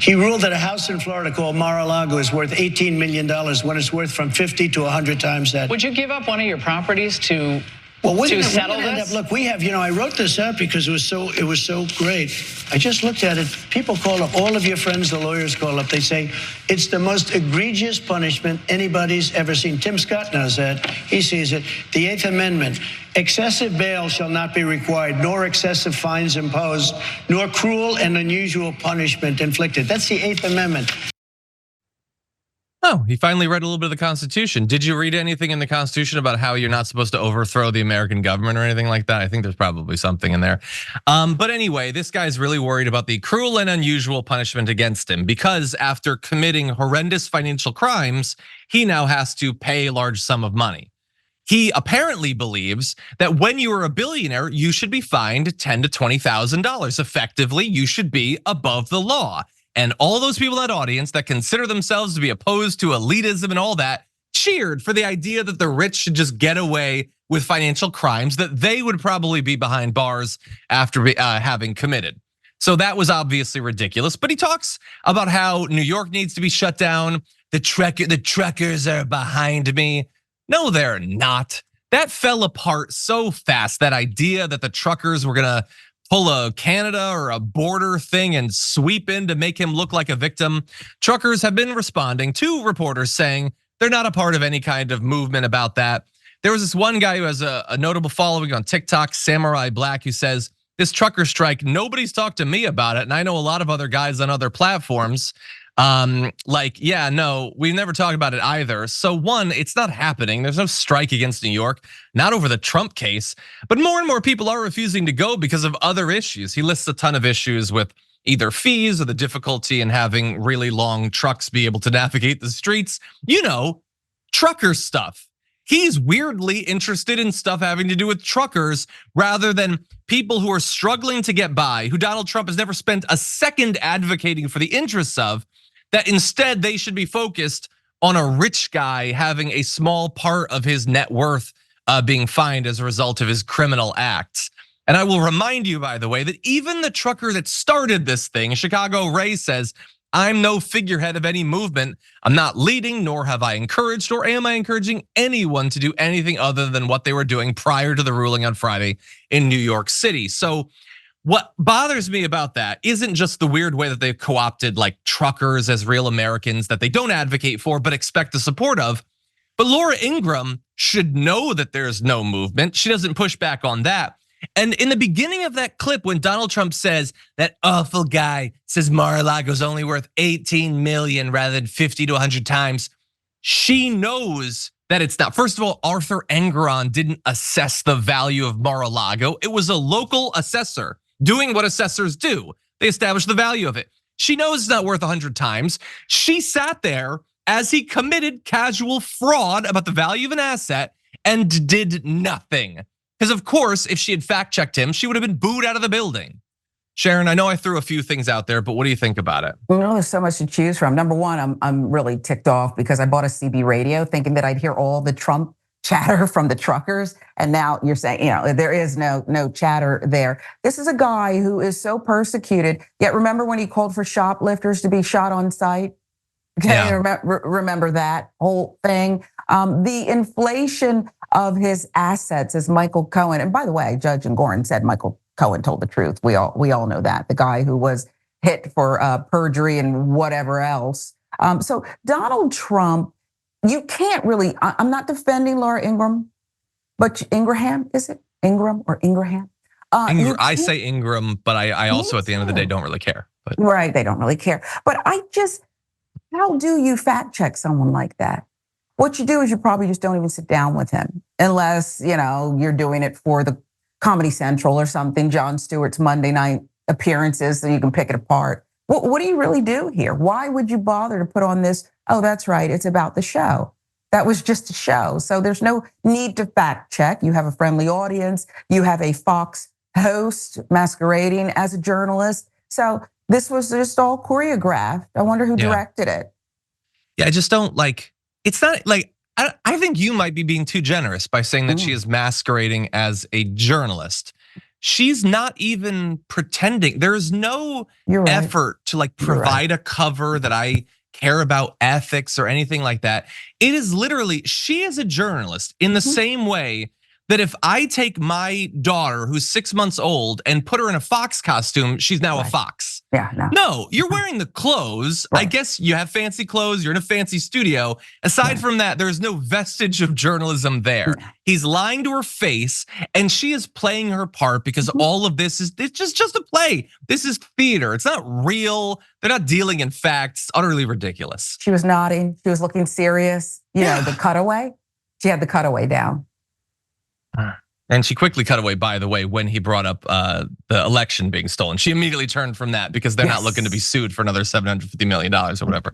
He ruled that a house in Florida called Mar-a-Lago is worth $18 million when it's worth from 50 to 100 times that. Would you give up one of your properties to settle this? Look, we have, I wrote this out because it was so great. I just looked at it. People call up, all of your friends, the lawyers call up. They say, it's the most egregious punishment anybody's ever seen. Tim Scott knows that. He sees it. The Eighth Amendment. Excessive bail shall not be required, nor excessive fines imposed, nor cruel and unusual punishment inflicted. That's the Eighth Amendment. Oh, he finally read a little bit of the Constitution. Did you read anything in the Constitution about how you're not supposed to overthrow the American government or anything like that? I think there's probably something in there. But anyway, this guy's really worried about the cruel and unusual punishment against him because after committing horrendous financial crimes, he now has to pay a large sum of money. He apparently believes that when you are a billionaire, you should be fined $10,000 to $20,000. Effectively, you should be above the law. And all those people in that audience that consider themselves to be opposed to elitism and all that cheered for the idea that the rich should just get away with financial crimes that they would probably be behind bars after having committed. So that was obviously ridiculous. But he talks about how New York needs to be shut down. The truckers are behind me. No, they're not. That fell apart so fast. That idea that the truckers were gonna pull a Canada or a border thing and sweep in to make him look like a victim. Truckers have been responding to reporters saying they're not a part of any kind of movement about that. There was this one guy who has a notable following on TikTok, Samurai Black, who says, this trucker strike, nobody's talked to me about it. And I know a lot of other guys on other platforms. Yeah, no, we've never talked about it either. So one, it's not happening. There's no strike against New York, not over the Trump case, but more and more people are refusing to go because of other issues. He lists a ton of issues with either fees or the difficulty in having really long trucks be able to navigate the streets. Trucker stuff. He's weirdly interested in stuff having to do with truckers rather than people who are struggling to get by, who Donald Trump has never spent a second advocating for the interests of. That instead they should be focused on a rich guy having a small part of his net worth being fined as a result of his criminal acts. And I will remind you, by the way, that even the trucker that started this thing, Chicago Ray, says, I'm no figurehead of any movement. I'm not leading, nor have I encouraged, or am I encouraging anyone to do anything other than what they were doing prior to the ruling on Friday in New York City. So what bothers me about that isn't just the weird way that they've co-opted like truckers as real Americans that they don't advocate for but expect the support of. But Laura Ingraham should know that there's no movement. She doesn't push back on that. And in the beginning of that clip, when Donald Trump says that awful guy says Mar-a-Lago's only worth 18 million rather than 50 to 100 times, she knows that it's not. First of all, Arthur Engeron didn't assess the value of Mar-a-Lago. It was a local assessor doing what assessors do. They establish the value of it. She knows it's not worth 100 times. She sat there as he committed casual fraud about the value of an asset and did nothing. Because of course, if she had fact checked him, she would have been booed out of the building. Sharon, I know I threw a few things out there, but what do you think about it? There's so much to choose from. Number one, I'm really ticked off because I bought a CB radio thinking that I'd hear all the Trump chatter from the truckers. And now you're saying, there is no chatter there. This is a guy who is so persecuted. Yet remember when he called for shoplifters to be shot on sight? Okay, yeah. Remember that whole thing? The inflation of his assets is Michael Cohen. And by the way, Judge and Gorin said Michael Cohen told the truth. We all know that. The guy who was hit for perjury and whatever else. So Donald Trump, you can't really, I'm not defending Laura Ingraham, but Ingraham, is it? Ingraham or Ingraham? I say Ingraham, but I also at the end of the day don't really care. But. Right, they don't really care. But how do you fact check someone like that? What you do is you probably just don't even sit down with him unless, you're doing it for the Comedy Central or something, Jon Stewart's Monday night appearances, so you can pick it apart. What do you really do here? Why would you bother to put on this? Oh, that's right, it's about the show. That was just a show. So there's no need to fact check. You have a friendly audience. You have a Fox host masquerading as a journalist. So this was just all choreographed. I wonder who directed it. Yeah, I just don't it's not like, I think you might be being too generous by saying that she is masquerading as a journalist. she's not even pretending. There's no effort to like provide a cover that I care about ethics or anything like that. It is literally, she is a journalist in the same way that if I take my daughter who's 6 months old and put her in a fox costume, she's now a fox. Yeah, no, you're wearing the clothes. I guess you have fancy clothes, you're in a fancy studio. Aside from that, there's no vestige of journalism there. He's lying to her face and she is playing her part because all of this is, it's just a play. This is theater, it's not real. They're not dealing in facts, utterly ridiculous. She was nodding, she was looking serious. You know, the cutaway, she had the cutaway down. And she quickly cut away, by the way, when he brought up the election being stolen. She immediately turned from that because they're not looking to be sued for another $750 million or whatever.